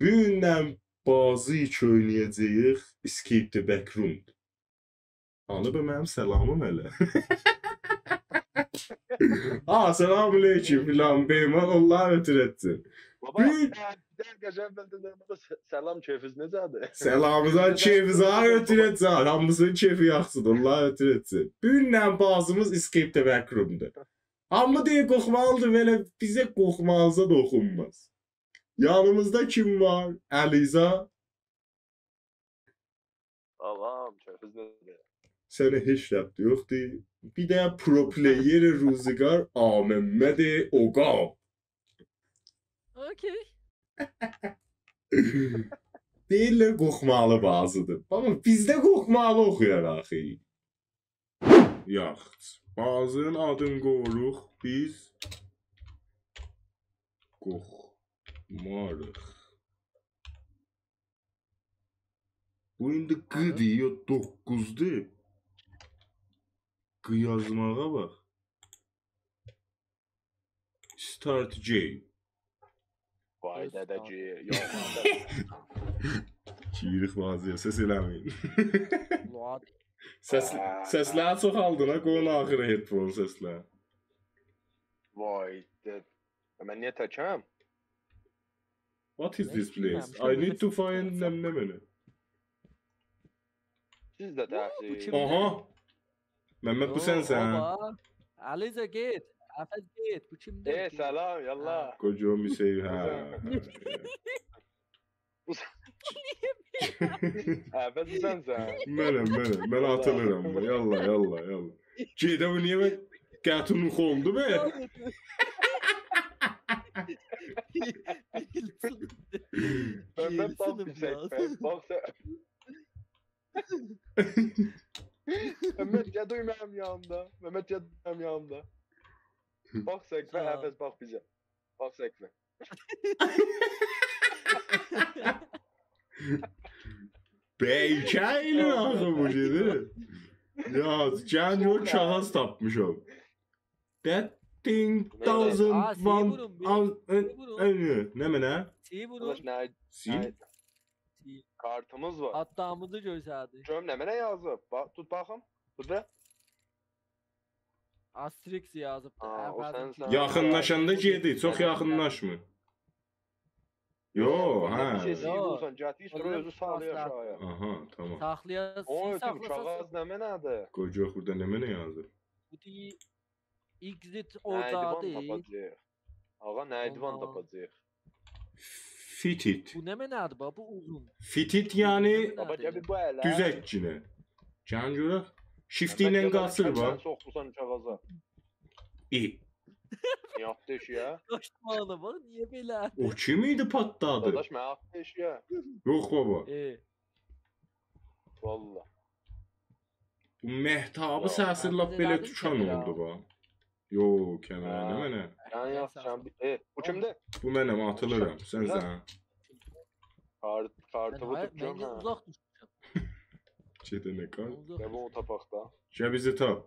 Bu gündən bazı iç oynayacağıq Escape the Backroom. Anı bu mənim səlamım hələ. Selamünaleyküm filan beyman Allah ötür etsin. Baba, geçen bölümde selam keyfiz necədir? Selamızdan keyfizə ötür etsin. Hamısının keyfi yaxşıdır. Allah ötür etsin. Bu gündən bazımız Escape the Backroom'dur. Amma deyə qorxmalıdır belə bizə qorxmalıza dokunmaz. Yanımızda kim var? Əliza. Allah'ım keyfiz necədir? Sənə heç rəbti yoxdur. Bir də pro player Ruzigar Ahməd Oqab. Okey. Deyirlər qorxmalı bazıdır. Amma bizdə qorxmalı oxuyar axı. Yaxşı. Bazının adını qoyuruq. Biz qorxmarıq. Bu indi qıdır ya 9'dur. Qı yazmağa bax. Start game. Vay dədəci, yox. Çiyirik bazıya ses eləməyin. Luad. Səslər çox aldın ha, qoyun axırı headphone səslər. Vay dəd. Mən niyə təkəm? What is this place? I need to find nə. Siz də təhsil. Aha. Mehmet bu sensən. Aliza git. Afet git. Bu kimdir? Selam, yallah. Kocam bir şey ha. Afet sensən. Mənəm. Mən atılıram. Yallah. Gedə bu niyə mən qətunluq oldu be? Ben bak sen. Mehmet ya duymam yanımda. Bak sekme, Efes bak bize. Bak sekme. Beykəyli axı bu şeydir. Ya, can yok kağız tapmışam. That thing doesn't want... Ne mənə? Sim. Kartımız var. Hattağımızı gösterdi. Görüm ne mənə yazıb. Tut baxım. Tut be. Asterix yazıb. O sensən. Yaxınlaşanda gedi, çox yaxınlaşmı? Yo, ha. Bir şey sıyırırsan, gətir, sonra özü sağlıyor aşağıya. Aha, tamam. Saxlayasın. O kağız nə mənadır? Qoca burada nə mənə yazır? Bu deyil. Exit orada değil. Ağa nəydivan tapacaq. Fitit. Bu nə mənadır bu uzun? Fitit yani Baba gəl bu ələ. düzəkcinə. Can görək. Shift ilə qasır var. Sən soxdusan kağıza. Niyə atdı eşiyə? Qaçmalı bak niye belə? O kim idi patladı? Dadaş mənə atdı eşiyə. Yox baba. Valla. Bu məhtabı səsirlə belə tükan oldu ba. Yox, kəmərə nə mənə? Yəni yazsam. Bu kimdir? Bu mənəm, atılıram. Sənsən. Kartımı tutacağım. Mən uzaq düşmüşəm. Gedə nə kart? Ya bu tapaqda. Gəl bizi tap.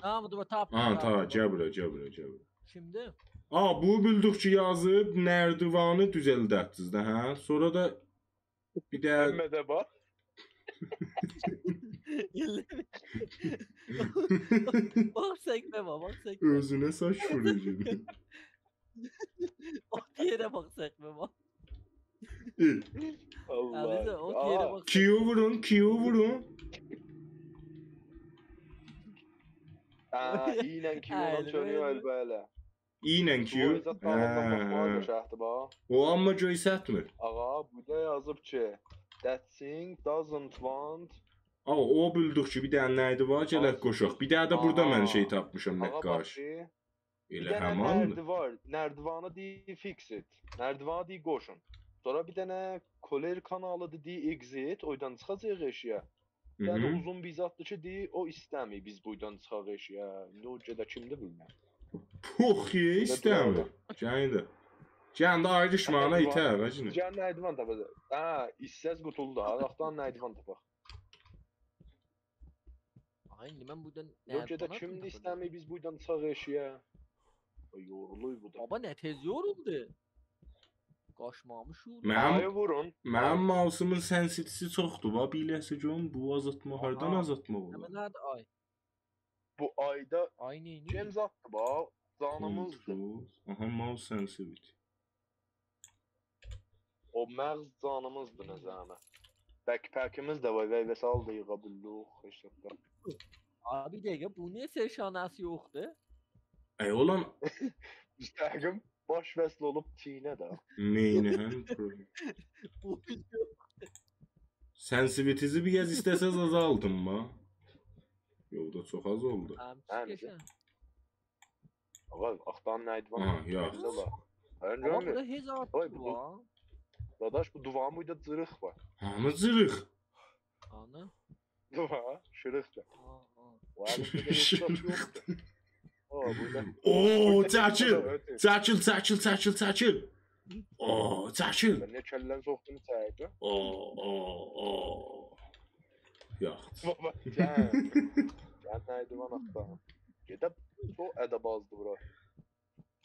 Tamam dur tap. Gəl bura. Şimdi? Bu bildik ki yazıb nərdivanı düzəldəcəksiniz də, hə? Sonra da bir də Məmmədə bax. Bak sekme bak sekme. özünə saç vurucu. O yere bak sekme bak. Allah. Aliza o yere bak. Q vurun. İylə Q-dan çönüyor əlbələ. İylə Q. O amma göysətmir. Ağa, burada yazıb ki, that thing doesn't want... O bildik ki, bir dənə nəydi var, gələk qoşaq. Bir dənə də burada mən şey tapmışam, nəqqaş. Elə həmandır. Nərdivanı deyi fix it. Nərdivanı deyi qoşun. Sonra bir dənə koler kanalı deyi exit, oydan çıxacaq eşiyə. Bir dənə uzun bir zatdır ki, deyi o istəmir biz buydan çıxaq eşiyə. İndi o gədə kimdir bilməm. Puh ye, istəmir. Gəndə. Gəndə ayrışmağına itər, acını. Gəndə nərdivan tapacaq. İstəz qutuldu. Araqdan nərdivan tapaq. Aynı ben buradan Yok ya da kimdi istəmir biz buradan çıxaq eşiyə. Yoruluyor bu da. Baba ne tez yoruldu. Qaşmamış yoruldu. Mənim Vurun. Mənim mousumun sensitivisi çoxdur. Va biləsə görüm bu azaltma hardan Aha. azaltmaq Hemen olar? nerede ay? Bu ayda Ay neyini? James attı bak. Canımızdı. Control. Aha mouse sensitivity. O məğz canımızdı nə zəhmət. Backpack'imiz de var ve saldı yığabildik. Eşitler. Abi dakika bu niye seşanası yoktu? Olan Müstəqim baş vəsl olub çiynə də. neyini həm problem. Bu Sensitivity'si bir kez isteseniz azaltın mı? Yolda çok az oldu. Nədir? Ağa, axtan nəydi Ha, var? yox. Ben Ama görmüyorum. burada hez Oy, artık bu- var. Dadaş bu duvarın boyda zırıq var. Hamı cırıq. Ana. Duvar, şırıq da. Aa. O əlimdə heç yoktu. O burada. Oo, çəkil. Çəkil. Oo, çəkil. Ben ne kəllənin soxduğunu çəkdim. Oo. Yox. Baba, gel. Gel nəydi van axtan. Gedib o ədəbazdı bura.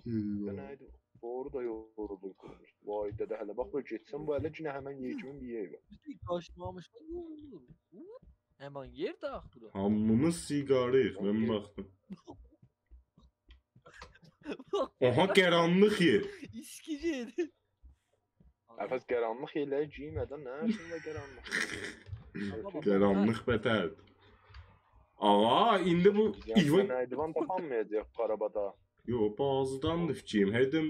Nəydi? Doğru da yorulur kurmuş. Vay dede hele bak böyle geçsin bu hele yine hemen yiyeceğim bir yeri var. Bir qaşmamış yorulur. Hemen yer dağıtır. Hamımız sigarayıq, mən baxdım. Aha, qaranlıq yer. İskiciydi. Nəfəs qaranlıq elə giymədən nə işin var qaranlıq? Qaranlıq bətər. Ağa, indi bu İvan nəydivan tapanmayacaq bu arabada. Yo, bazıdandır fikrim. Hərdən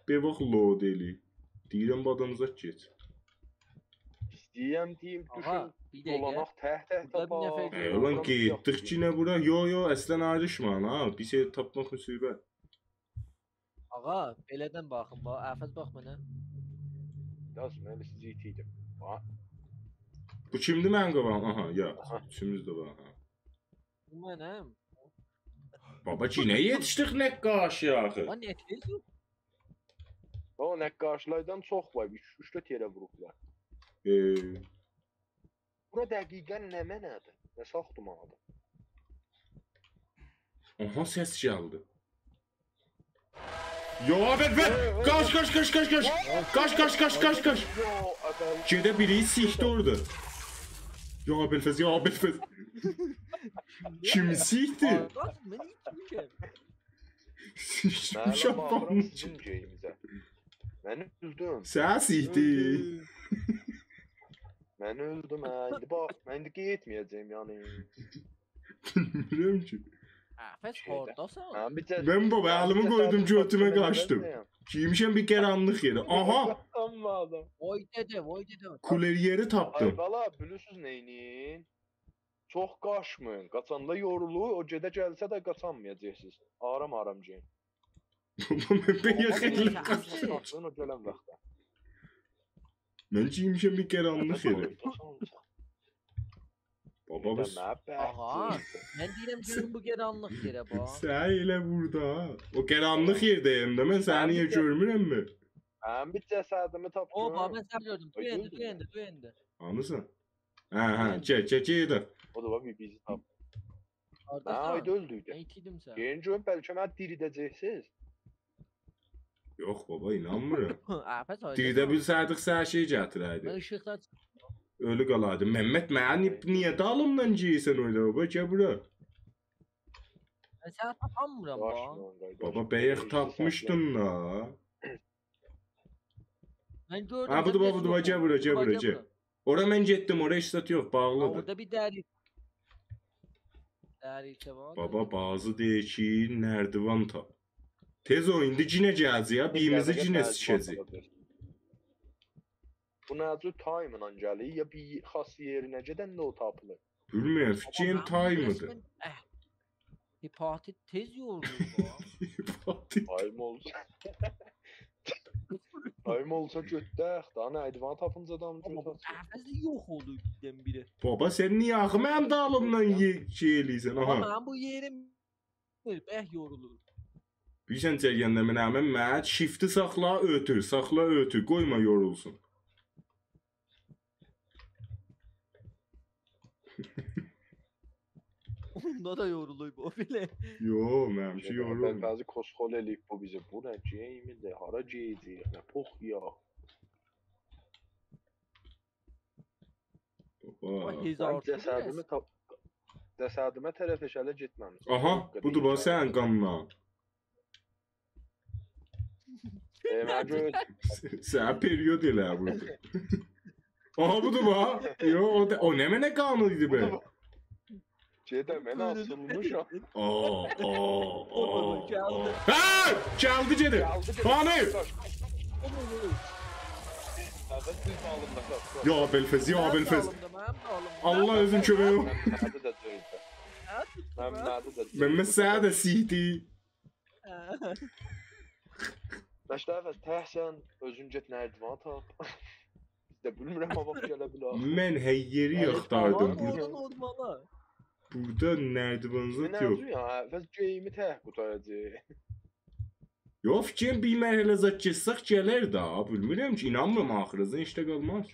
bir vaxt load eləyir. Deyirəm badamıza geç. İstəyəm deyim Ağa düşün. bir dakika. Dolamaq təhət Burada bir nəfər tapar. Ulan getdik ki, nə bura? Yo, əslən ayrışma ha. Bir şey tapmaq müsibət. Ağa belədən baxın bax. Əfəz bax mənə. Yaz mən sizi itiydim. Bu kimdir mən qaban? Aha, ya. Aha. İkimiz də var. Ha. Bu mənəm. Baba ki, nə yetişdik nə qarşı axı? Lan ne tez yok. O nəqqaşlardan çox var. 3-4 yerə vurublar. Bura dəqiqən nə mənədir? Nə saxdım adı? Aha, səs gəldi. Yo, ver. Qaç. Gedə biri sikdi orada. Ya Belfez. Kim sikdi? Qaç mən içmişəm. Sikdi Mən baxıram şapanın sizin şeyimizə. Məni üzdün. Sən sikdi. Mən öldüm hə. İndi bax, mən indi getməyəcəyim yəni. Bilmirəm ki. Əfəz Şeydə. hardasan? Mən bir Ben baba, elimi koydum, götüme kaçtım. Giymişəm bir qaranlıq yeri. Aha, Amma adam. Vay dede. kuleryeri tapdım. Ay bala, bilirsiniz neyinin? Çox qaçmayın. Qaçanda yorulur, o gedə gəlsə də qaçamayacaqsınız. Aram geyin. Ben yaxınlıq Qaçdım. qaçdım. Qaçın o gələn vaxtda. Mən giymişəm bir qaranlıq yeri. Baba biz... Aha. Mən deyirəm görüm bu qaranlıq yerə bax. Sən elə burada. O qaranlıq yerdəyəm də mən səni niyə görmürəm mi? Mən bir cəsədimi O tapdım. bax mən səni gördüm. Ay, Duyende. Anısan? Hə, gedə. O da var bir bizi tap. Ha, Hardasan? ayda öldüydü. Mən itiydim sən. Gelin görün bəlkə mən diridəcəksiniz. Yox baba, inanmıram. Əfəz hardasan? Diridə bilsəydik sən şey Mən gətirəydi. işıqdan Ölü qalardı. Məhəmməd, məni niyə dalımdan giyirsən öyle baba? Gəl bura. mən səni tapamıram bax. Baba bəyək tapmışdın da. Mən gördüm. Ha, budur baba, budur. Gəl bura, gəl. Ora mən getdim, ora işlət yox, bağlıdır. Orada bir dəri. Dəri var. Baba bazı deyir ki, nərdivan tap. Tez o, indi cinə gələcək ya, birimizi cinə sikəcək. Bu nəzü time'la gəlir, ya bir xas yerinə gedən də o tapılır. Bilmirəm, fikrim time'ıdır. Hepatit tez yorulur bax. Time olsa. Time olsa götdək, daha nə ədvan tapınca adam götdək. Əfəz yox oldu birdən biri. Baba, sən niyə axı mənim dalımdan şey eləysən? Amma Aha. mən bu yerim bəh yorulur. Bilirsən çəkəndə mən shift'i saxla, ötür, qoyma yorulsun. Bunda da yoruluyum o bile. Yo, mənimki yorulmur. Bəzi kosxol eləyib bu bizi. Bu nə geyimidir, hara geyəcəyik, nə pox ya. Oha. Cəsədimə tərəf eşələ getməmiş. Aha, budur bax sənin qanına. Mən göz. Sən period elə burada. Aha, budur bax. Yo, o nə mənə qanı idi be? Gedə mən asılmışam. Geldi. Ha! Gəldi gedir. Hani? Ya Belfez, ya Belfez. Allah özün köməyi ol. Məmmə sənə də sihdi. Məştəfəz, təhsən, özün get nərdivan tap. Biz də bilmirəm, ama gələ bilər. Mən həyyeri yaxtardım. Ormana. Burada nərdivan zət yox. Nə ya, bəs geyimi tək qutaracaq. Yo, fikrim bir mərhələ zət keçsək gələr də. Bilmirəm ki, inanmıram axırızın işdə qalmaz.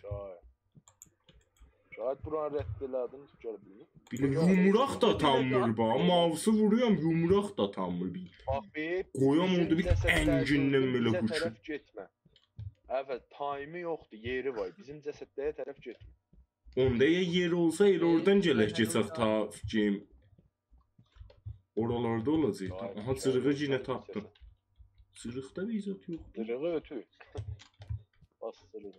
Şayad buranı rədd elədin, gələ bilmir. Bilir, yumuraq da tanmır ba. Mavsı vuruyorum, yumuraq da tanmır. Bax, Qoyam oldu bir əngindən belə bizə quşu. tərəf getmə. Evet, time'ı yoxdur, yeri var. Bizim cəsədləyə tərəf getmə. Onda ya yeri olsa elə oradan gələk keçək ta fikrim. Oralarda olacaq. Aha, cırığı yenə tapdım. Cırıqda bir zat yox. Cırığı ötü. Bas cırığı.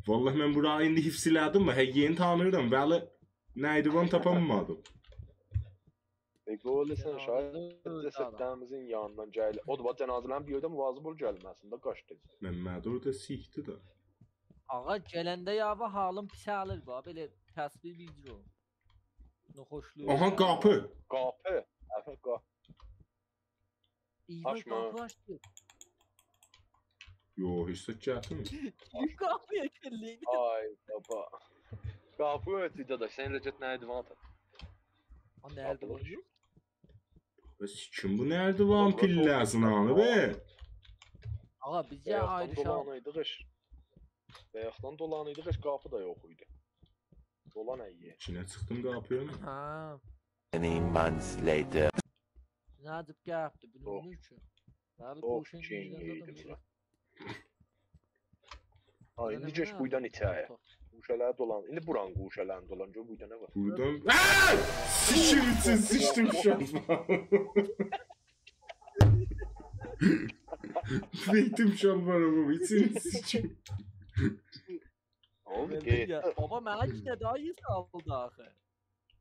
Vallahi mən burayı indi hifz elədim mi? Həyyeni tanıyıram, bəli nəydivan tapamadım. Peki öyle sen şayet cəsədlərimizin yanından gəl. O da cənazələrin bir yerdə müvazib ol gəlməsin də qaçdı. Məmməd orada sihdi də. Ağa gələndə yava halım pis alır ba. Belə təsvir video. Noxoşluq. Aha, qapı. Qapı. Əfə qapı. İyi Açma. qapı açdı. Yo, heç də gətirmir. Qapıya gəldik. Ay baba. Qapı ötüdə də sən rəcət nəydivan at. O nerede oluyor? Bəs kim bu nərdivan pilləsin anı be? Ağa biz ya Bayaqdan ayrı şah. dolanıydıq iş. Bayaqdan dolanıydıq iş, qapı da yox idi. Dolan əyyə. İçinə çıxdım qapıya. Ha. Many months later. Nazip yaptı bilmiyorum ki. Abi Oh, koşun cengiydi. Ha, indi geç buydan içəyə. Quşələr dolan. İndi buran quşələrin dolan. Gör buyda nə var? Buradan... Aaaa! Sıçım için sıçtım şu an. Beytim şu an var ama için sıçım. Oldu Geldik ki. ya. Baba mənə işte daha iyi saldı axı.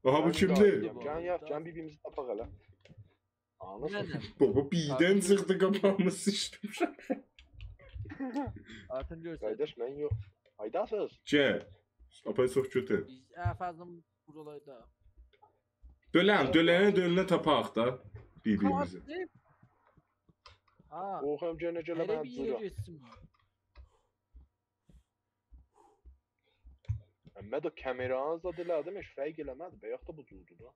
Aha, bu kimdir? Can yap, can bir-birimizi tapaq hələ. Anlasın. Mənəm. Baba birden çıktı kapağıma sıçtım şu an. Artın görsün. Qardaş, mən yox. Haydasız. Gel. Apay sok kötü. Biz əfəzim buralarda. Dölene tapaq da birbirimizi. Ha. Qorxuram gənə gələ Nereye mən bir yere dura. geçsin bu? Mən də kameranızla dilədim, heç fərq eləmədi. Bayaq da bu cürdü da.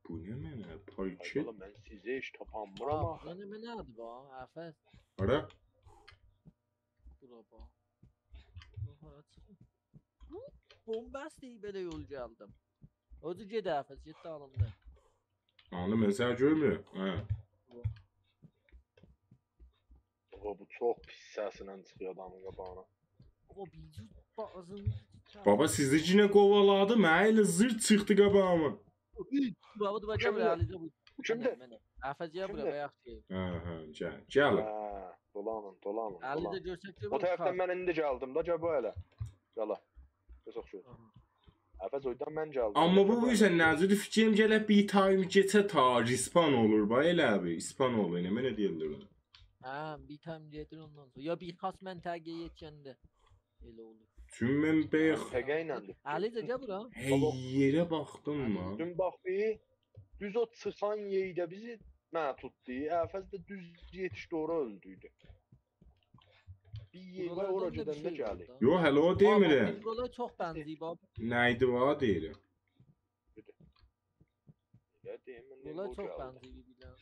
Bu ne mənə? Parçı. Valla mən sizə heç tapanmıram Aa, axı. ne adı bu? Əfəz. Ara. Bura bu. Bombast iyi belə yol gəldim. Odu gedə Əfəz, getdi alındı. Anı mən səni görmüyor. Ha. Baba bu çox pis səsindən çıxıyor adamın qabağına. Ama bici bazını... Baba sizi cinə qovaladı, mənə elə zırt çıxdı qabağıma. Baba da Kimdir? bacam Əlidə bu. Kimdir? Əfəziyə bura Kimdir? bayaq şey. Ha, gəl. Gəl. Hə, dolanın. Əlidə görsək ki, O tərəfdən mən indi gəldim da, gəl bu elə. Gəl. Gözək şu. Əfəz oydan mən gəldim. Amma bu yüzden nəzir fikrim gələk bir time keçə ta rispan olur ba elə abi. İspan olur. Nə mənə deyirlər. Hə, bir tam gedir ondan sonra. Ya bir xas məntəqəyə yetəndə elə olur. Tüm mən bayaq Təqə iləndir. Əlidə gəl bura. yerə baxdım mı? Dün bax bir düz o çıxan yerdə bizi mənə tutdu. Əfəz də düz yetiş doğru öldüydü. Bir yerə ora gedəndə gəlir. Yo, hələ o demirəm. Buralar çox bənzəyib abi. Nəydi va deyirəm. Ya deyim mən Buralar o çox gəldi. bənzəyib bilən.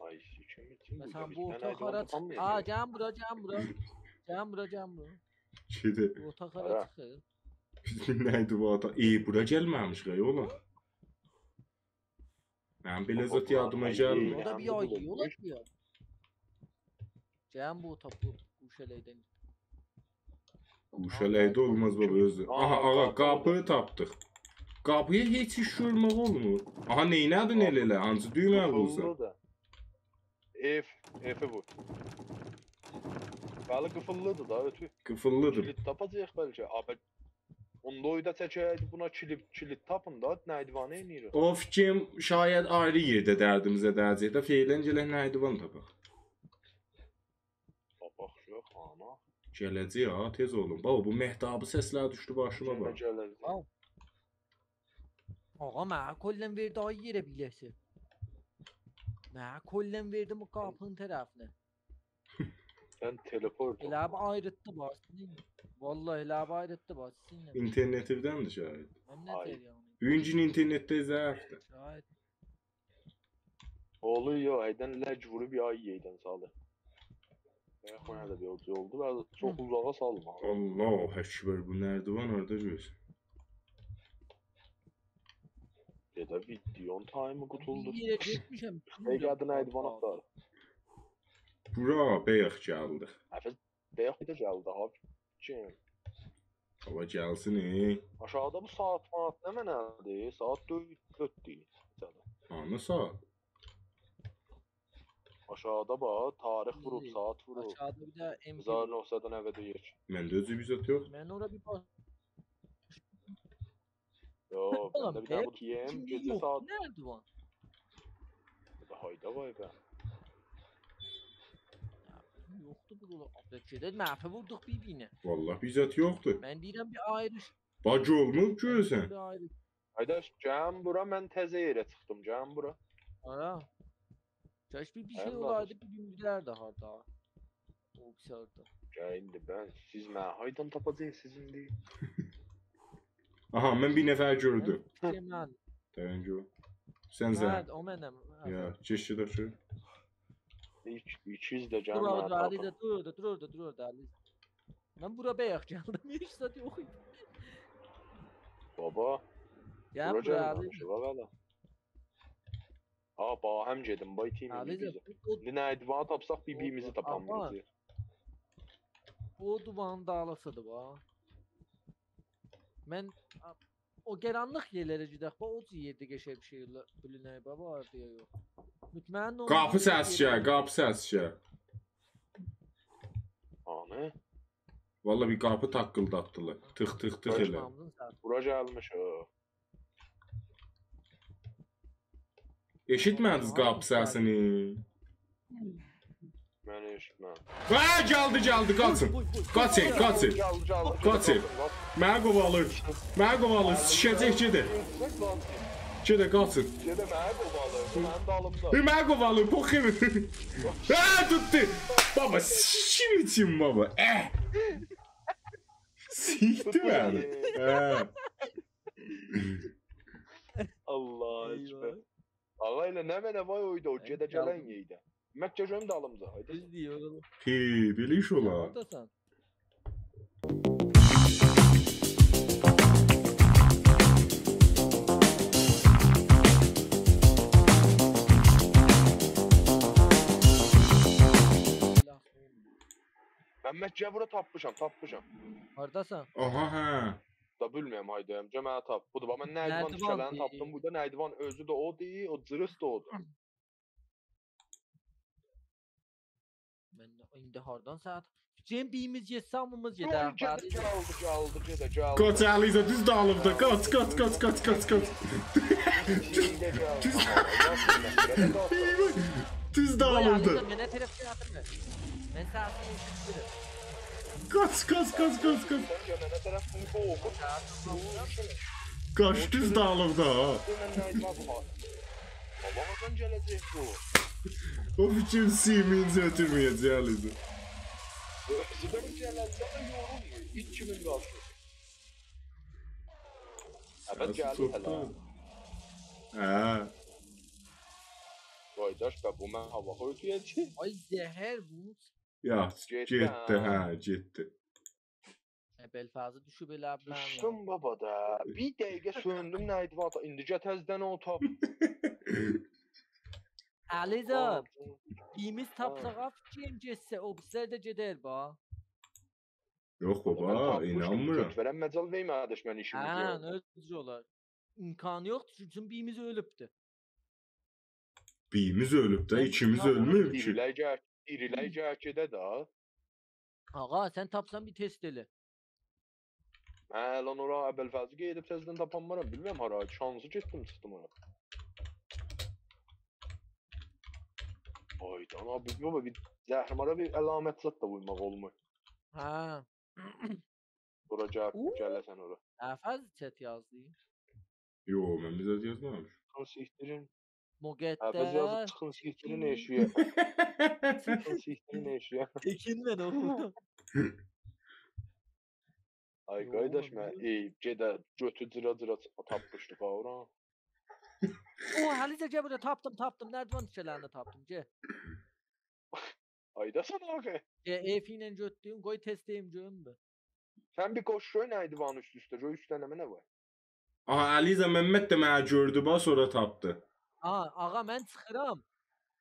Ay sikim. Mesela bu otokara çık. Aa gel bura gel bura. Gel bura gel bura. Şeyde Bu otokara çıkır. bizim neydi bu adam? İyi bura gelmemiş gay oğlum. Ben bile zat yardıma geldim. O da bir ay yola diyor. Gel bu topu kuşeleyden. Kuşalayda olmaz baba özü. Aha ağa kapıyı tapdık. Kapıya hiç iş görmək olmur. Aha neynədin elə? Hansı düymə vursan? Qıfıllı da. F bu. Qalı qıfıllıdır da ötü. Qıfıllıdır. Kilit tapacaq bəlkə. Abi onda oyda çəkəydi buna kilit tapın da nəydivanı eləyir. O fikrim şayət ayrı yerdə dərdimizə dərəcək də feylən gələk nəydivan tapaq. Bax yox ana. Gələcək ha tez olun. Baba bu mehtabı səslər düşdü başıma bax. Gələr. Ağa mənə kollən verdi ay yerə biləsi. Mənə kollən verdi bu qapının tərəfinə. Sən teleport. Elə bir ayrıtdı başını. Vallahi elə bir ayrıtdı başını. İnternetimdəndir şahid. Mən nə deyirəm? Güncün internetdə zəifdir. Şahid. Oluyor aydan ləc vurub yay yeydən salı. Yaxına da bir yolcu oldu və çox uzağa salma. Allah əkbər bu nərdivan orada göz. Dedə videon time qutuldu. Bir yerə getmişəm. Gəldi nəydivan axtar. Bura bəyək gəldik. Həfəz bəyək də gəldi ha. Kim? Hava gəlsin ey. Aşağıda bu saat nə mənədir? Saat 4-4-dür. Hanı saat? Aşağıda bax, tarix vurub, saat vurub. Aşağıda bir də MP. 1992. Məndə özü bizat yox. Mən ora bir bax. Yox, məndə bir dənə bu TM gecə saat. Nerede var? Hayda vay be. Yoxdur burada. Abdəçədə məhfə vurduq bir-birinə. Vallahi bizat yoxdur. Mən deyirəm bir ayrış. Bacı olmur görürsən. Bir ayrış. Hayda, gəlin bura, mən təzə yerə çıxdım, gəlin bura. Ara. Kaç bir şey Aynen olaydı bir gün bilərdi harda. O pisardı. Gəlindi mən, siz mənə haydan tapacaqsınız sizin deyil. Aha mən bir nəfər gördüm. Mən. Təvəngə o. Sən zən. Hə, o mənəm. Ya, keçdi də şu. 200 də Dur gəlin orada, mənə Ali tapın. də dur orada, Ali. Mən bura bəyək gəldim. Heç zat yox idi. Baba, Gəl bura bura Ali. gəlməmişik, bax hələ. Ha, həm gedim, bay teamim Ali də bizi. İndi nəydivanı tapsaq bir-birimizi tapamırız. o duvarın dağlasıdır bax. Mən o qaranlıq yerlərə gedək. Bax o yerdə qəşəng bir şey bilinək baba var deyə yox. Mütməyin Qapı səsçə, qapı səsçə. Anı? Vallahi bir qapı taqqıldatdılar. Tıx tıx tıx elə. Bura gəlmiş o. Eşitmədiniz qapı səsini? Mən eşitməm. Hə, gəldi, qaçın. Qaçın. Qaçın. Mənə qovalır. Şişəcək gedə. Gedə, qaçın. Gedə mənə qovalı, mənim dalımda. Mənə qovalır, poxim. Hə, tutdu. Baba, şişim için baba. Sikdi məni. Hə. Allah ekber. Ağa ilə nə mənə vay oydu o gedə gələn yeydə. Məkkə görüm dalımda. Hayda. Düz deyir oğlum. Belə iş olar. Oradasan. Mən Məkkəyə bura tapmışam. Hardasan? Aha, hə. Da bilmirəm hayda. Əmcə mənə tap. Budur, bax mən nəydivan düşələni tapdım. Burada nəydivan özü də o deyil, o cırız da odur. Mən indi hardan saat? Cem birimiz yesamımız gedər. Gəldi, gedə. Qaç Əliza, düz dağılıbda. Qaç. Düz dağılıbda. Mənə tərəf yatırdı. Mən saatını eşitdim. Qaç. Mənə tərəf bunu boğur. Qaç, düz dağılıbda. Babamdan gələcək bu. O fikir simincə ötürməyəcək Əliza. Özüdən gələndə də yorulmuyor. 2000 qalsın. Evet gəldi hələ. Hə. Vay Qardaş, bə bu mən hava ötüyəcək. Ay zəhər bu. Ya Getdi, getdi, ha. hə, getdi. Belfazı düşüb elə ablam. Düşdüm baba da. Bir dəqiqə söndüm, nə idi vata. İndicə təzdən o tap. Əliza, birimiz tapsağa fikrim getsə, o bizlər də gedər ba. Yox baba, inanmıram. Verəm məcal vermə qardaş mən işimi Hə, görürəm. nə üzr olar. İmkanı yoxdur, çünki birimiz ölübdür. Birimiz ölüb də, ikimiz ölməyib ki. Diriləcək gedə də. Ağa, sən tapsan bir test elə. Mən lan ora əvvəlfəzi gedib təzdən tapanmaram. Bilmirəm hara, şansı getdim çıxdım ora. Aydan abi, baba bir zəhrimara bir əlamət zat da vurmaq olmur. Hə. Ora gələsən ora. Əfəz chat yazdı. Yo, mən bizə yazmamış. Çıxın siktirin. Müqəddəs. Əvvəz yazıb çıxın siktirin eşiyə. Çıxın siktirin eşiyə. Tekin mən oğlum. Ay Yo, qardaş oğlum, mən gedə götü cıra tapmışdıq ora. O, Həlicə gəl buraya, tapdım. Nərdivan tikələrini tapdım, gəl. Aydasan ağa. F ilə götdüyüm, qoy test edeyim görüm bir. Sən bir qoş şöy nə idi vanın üst-üstə, şöy üstənəmə nə var? Aha, Əliza Məmməd də mənə gördü, bax sonra tapdı. Ağa mən çıxıram.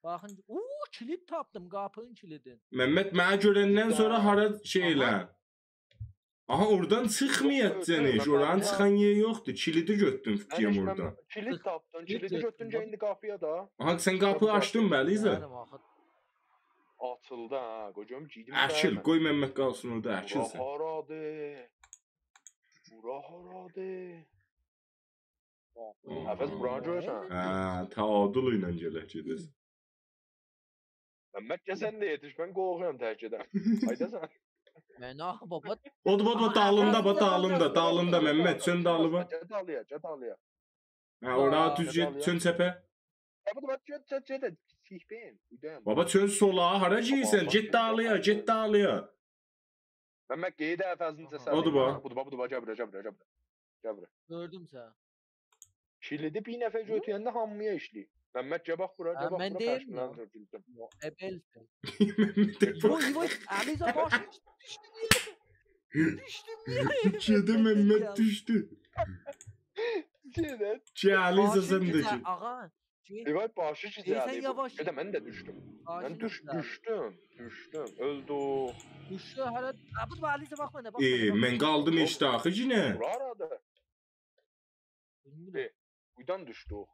Baxın, kilit tapdım, qapının kilidini. Məmməd mənə görəndən sonra hara şey elə. Aha, oradan çıxmayacaqsan heç, oranın çıxan yeri yoxdur. Kilidi götdün fikrim oradan. Kilit tapdın, kilidi götdüncə indi qapıya da. Aha, sən qapı açdın mı Əliza? Açıldı ha, qocam cidim. Əkil, qoy Məmməd qalsın orada, əkilsən. Bura haradır? Əfəz buranı görürsən? Hə, taadul ilə gedəcək. Məmməd gəsən də yetiş, mən qorxuram tərkədən. Aydasan. Mən baba. Odu, dağılında Məmməd, sən dağılıba. Cəd alıya. Hə, ora düz get, çön çəpə. Baba, cəd. Sihbəyim, udayım. Baba, çön sola, hara geysən? Get dağılıya. Məmməd qeyd əfəzini səsələ. Odu ba. Budu, gəbirə. Gördüm sən. Kilidi bir nəfər götürəndə hamıya işləyir. Məmməd gəbax bura, Mən deyim ya. Ebelsin. Vay, Əliza başım düşdüm. Gedə Məmməd düşdü. Əliza sən də ki. Ağa. Vay başı çizədi. Sən yavaş. Gedə mən də düşdüm. Mən düşdüm. Öldüm. Düşdü, hələ. Bu da Əliza bax mənə, bax. Mən qaldım işte axı yenə. Bura haradır? Buradan düşdü o.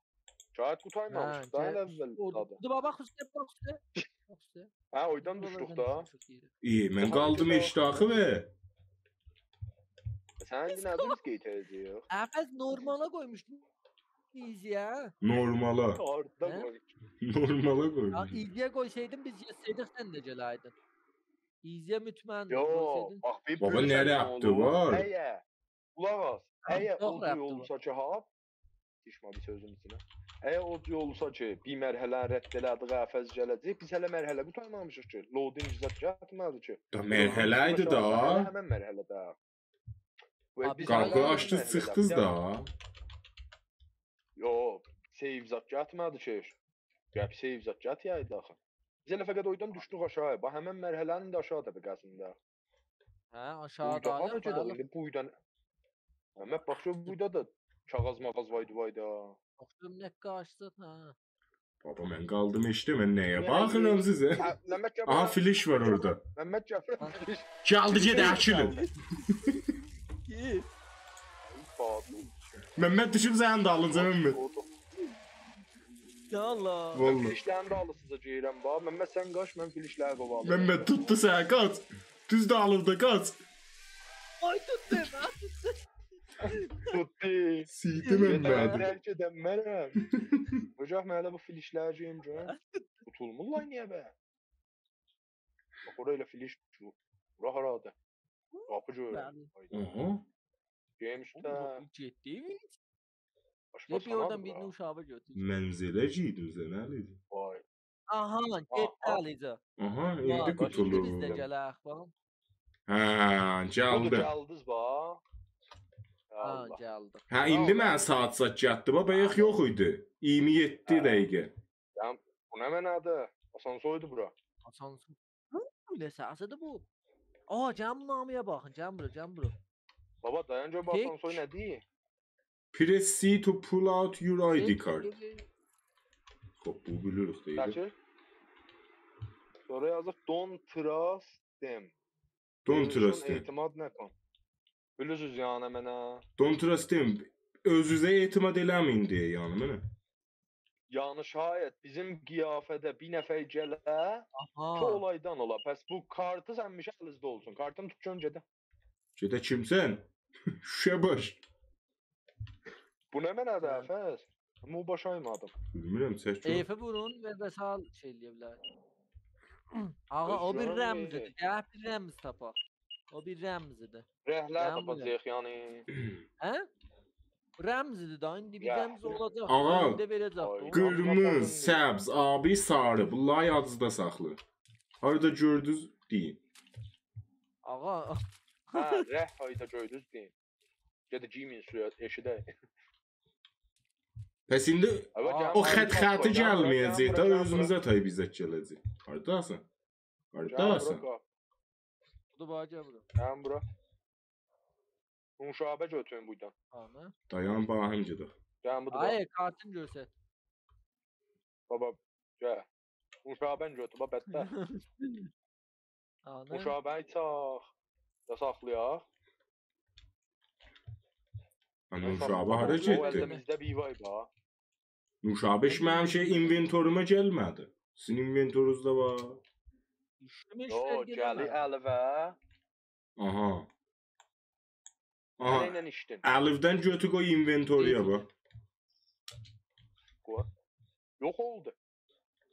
Şahit qutaymamışıq da əvvəl dadı. Dur bax üstə. Hə, oydan düşdük da. Mən qaldım işte axı və. Sən indi nə biz qeytəcəyik? Əfəz normala qoymuşdun. İziyə. Normala. Orada qoy. Normala qoy. İziyə qoysaydın biz yesəydik sən də gələydin. İziyə mütmən qoysaydın. Baba nerə yaptı var? Qulaq as. Əgər o yolsa ki, hap düşmə bir sözün içinə. Əgər o yolsa ki, bir mərhələ rədd elədi, əfəz gələcək, biz hələ mərhələ qutaymamışıq ki, loading zət gəlmədi ki. Da mərhələ idi da. Həmən mərhələdə. Qapı açdınız, çıxdınız da. Yo, save zat gəlmədi ki. Gəp save zat gətiyyəydi axı. Biz elə fəqət oydan düşdük aşağıya. Bax, həmən mərhələnin də aşağıda bəqəsində. Hə, aşağıda. Buydan. Məmməd bax, şu buyda da kağaz-mağaz vaydı. Baxdım nə qaçdın, hə. Baba mən qaldım işte, mən nəyə baxıram sizə? Aha, filiş var orada. Məmməd gəfir. Gəldi gedə əkilin. Məmməd düşüb sənin dalınca Məmməd. Allah. Filişlərini də alırsınız deyirəm bax. Məmməd sən qaç, mən filişləri qovalım. Məmməd tutdu sən, qaç. Düz dağılıbda, qaç. Ay tutdu, Tutdu. Siydi Məmməd. Tərk edən mənəm. Hocaq mənə bu filişləri deyim görəm. Tutulmurlar niyə bə? Bax, orayla filiş tutulur. Bura haradır? Qapı görürəm. Aha. Geyim üstə. Ciddi mi? Bir oradan birini uşağı götür. Mənzilə giydin sən, Əliza. Vay. Aha, getdi Əliza. Aha, indi qutulur. Biz də gələk, bax. Hə, gəldi. Gəldiniz bax. Ha, gəldi. Hə, indi mən saat yatdı, bayaq yox idi. 27 dəqiqə. Bu ne menadı? Asansoydu bura. Asansör. Öyle səsidir bu. Aa, cəm namıya baxın, cəm bura. Baba dayanca bu Peki. asansoy ne değil? Press C to pull out your ID Peki, card. Hop, bu bilirik deyil. Kaçır? Sonra yazıp don't trust them. Don't trust them. Etimad ne kan? Bilirsiniz yani mənə. Don't trust them. Özünüzə etimad eləməyin deyə yəni mənə. Yani şayet bizim qiyafədə bir nəfər gələ, bu Aha. olaydan ola. Pəs bu kartı sənmiş əlinizdə olsun. Kartını tut öncədə. Gedə kimsən? Şüşə baş. Bu nə mənadır Evet. Əfəz? Bu başaymadım. Bilmirəm, çək gör. Eyfə vurun və vəsal şey eləyə bilər. Ağa, o bir Özürəm rəmzidir. Gəl bir rəmz tapaq. O bir rəmzidir. Rəhlər Ben tapacaq yəni. Hə? Rəmzidir da, indi bir Ya. rəmz olacaq. Ağa, Öndə verəcək. Ay, da. Qırmızı, səbz, abi, sarı. Bunları yadınızda saxlayın. Harada gördünüz deyin. Ağa, Hə, rəh hayda gördünüz deyin. Gedə giyin suya eşidə. Pəs indi o xət-xəti gəlməyəcək də özümüzə tay bizə gələcək. Hardasan? Hardasan? budur bacı bura. Gəlin bura. Müşabə götürün buradan. Ana. Dayan bahim gedə. Gəlin budur. Ay, kartın görsət. Baba, gəl. Müşabən götür, baba bəddə. Ana. Müşabəni çaq. Ya saxlayaq. Nuşabə hara O getdi? əlimizdə bir vay ba. Nuşabə mənim şey inventoruma gəlmədi. Sizin inventorunuzda var. Düşdümü Yo, işlər gəli gedəmə. əlivə. Aha. Aha. Əliylə işdin. Əlifdən götür qoy inventoriya bax. Qoy. Yox oldu.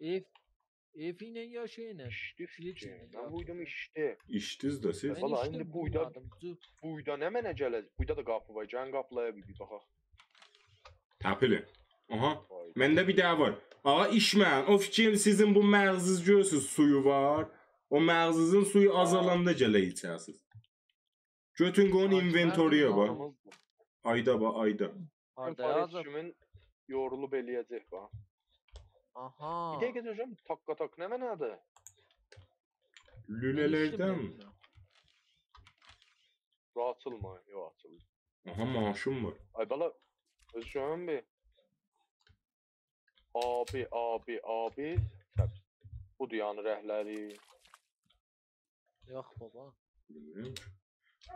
Ev ilə yaşayın. İşdi. Şirin. Mən buydum işdi. İşdiz də siz. Valla indi buyda nə mənə gələcək? Buyda da qapı var. Gəlin qapılaya bir baxaq. Təpili. Aha. Vay. Məndə bir daha var. Ağa işmən, o fikir sizin bu məğziz görürsüz suyu var. O məğzizin suyu azalanda gələ içəsiz. Götün qoyun inventoriya bax. Ayda bax, ayda. Harda yazıb? Parasitimin yorulub eləyəcək bax. Aha. Bir dəqiqə dözəm. Takka tak nə mənadır? Lülələrdən. Açılma. Yox, açıldı. Aha, maaşım var. Ay bala, özüm bir. Abi. Təb. Budur yəni rəhləri. Yox baba. Bilmirəm ki.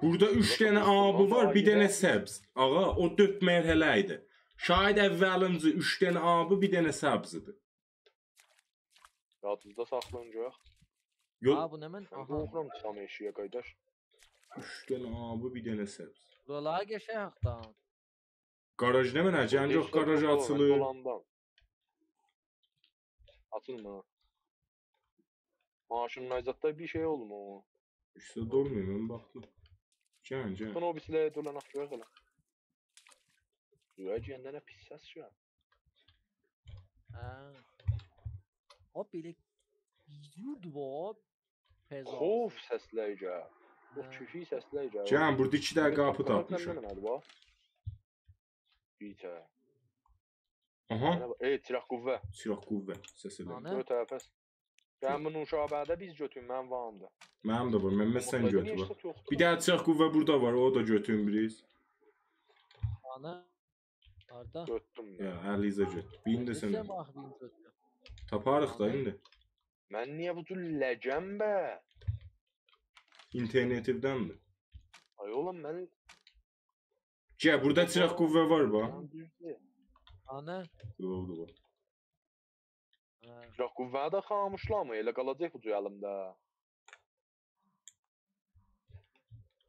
Burada 3 dənə abı var, bir dənə səbz. Ağa, o 4 mərhələ idi. Şahid əvvəlinci 3 dənə abı, bir dənə səbzidir. Yadınızda saxlayıncaq. Yox, Aa, bu nə mən? Mən Aha. oxuram tam eşiyə qaydaş. 3 dənə abı, bir dənə səbz. Buralara geçək da. Qaraj nə mənə? Gəncək qaraj açılır. Dolandan. Açılma. Maaşın najzatda bir şey olma. İşte dolmuyor, mən baxdım. Gən. Son o bisilə dolanaq görək elə. Suya giyəndə nə pis səs şu an. Hə. O belə yüzürdü bu. Pezal. Xof səsləyəcə. O Hə. küfi səsləyəcə. Gən, burada 2 dənə qapı tapmışam. Bitə. Aha, Tiraq qüvvə. silah qüvvə, səs elə. Ana. Gör tərəfəs. Gəlin bunu uşabədə biz götürün, mən varımdır. Mənim də var, mən sən götür bax. Bir dənə silah qüvvə burada var, o da götürün biriz. Ana. Harda? Götürdüm. Ya, Əlizə götür. Birini də sən. Sən bax bir götür. Taparıq da indi. Mən niyə bu cür ləcəm bə? İnternetivdəndir. Ay oğlum mən... Gəl, burada silah qüvvə var bax. Mən düzdür. Ana. Oldu bax. Hə. Tiraq qüvvəni də xamışlar mı? Elə qalacaq bu cür əlimdə.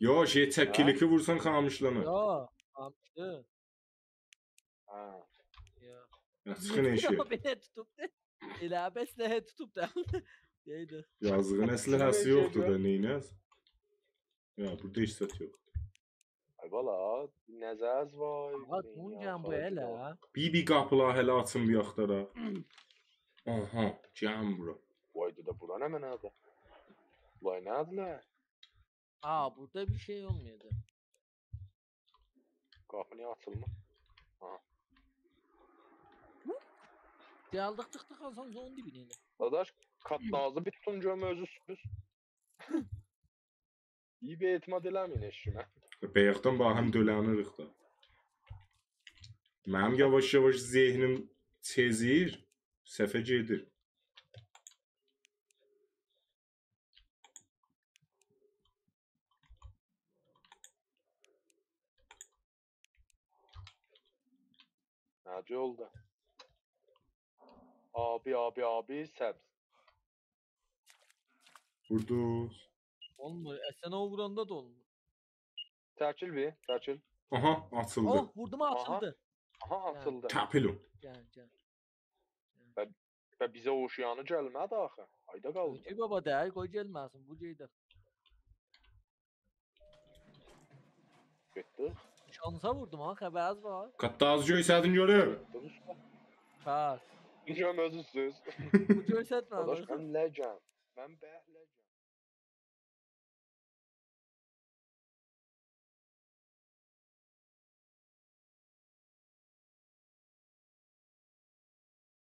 Yo, şey təpkiliki vursan xamışlanır. Yo. Amçı. Hə. Yo. Ya, çıxın eşi. Belə tutub da. Elə bəslə tutub da. Deydi. Yazığın əsləhəsi yoxdur da, neynəz? Ya, burada heç sət yox. Ay bala, nəzəz var. Ağa, buncan bu elə. Bir qapılar hələ açın bir axtara. Aha, gəlin bura. Vay da bura nə mənadır? Vay nədirlər? Aa, burada bir şey olmuyordu. Qapı niyə açılmır? Geldik tıktık Hasan zonun dibine. Yine. Dadaş katnazı bir tutunca özüsünüz. İyi bir etimad eləməyin eşimə. Bayaqdan bax həm döləniriq da. Mənim yavaş-yavaş zehnim tezir, səhvə gedir. Necə oldu? Abi, səbz. Vurduz. Olmuyor. Sen o vuranda da olmuyor. Çəkil bir, çəkil. Aha, açıldı. Oh vurdu mu açıldı. Aha, açıldı. Tapilum. Gel gel. Və bizə oşuyanı gəlmədi axı. Ayda qaldı. Ötü baba değil koy gelmesin bu ceyde. Getdik. Şansa vurdum ha haberiniz var. Katta az göysədin görür. Bak. Görmürsüz. Bu gösterme Dadaş, abi. mən ləcəm. Mən bəhlə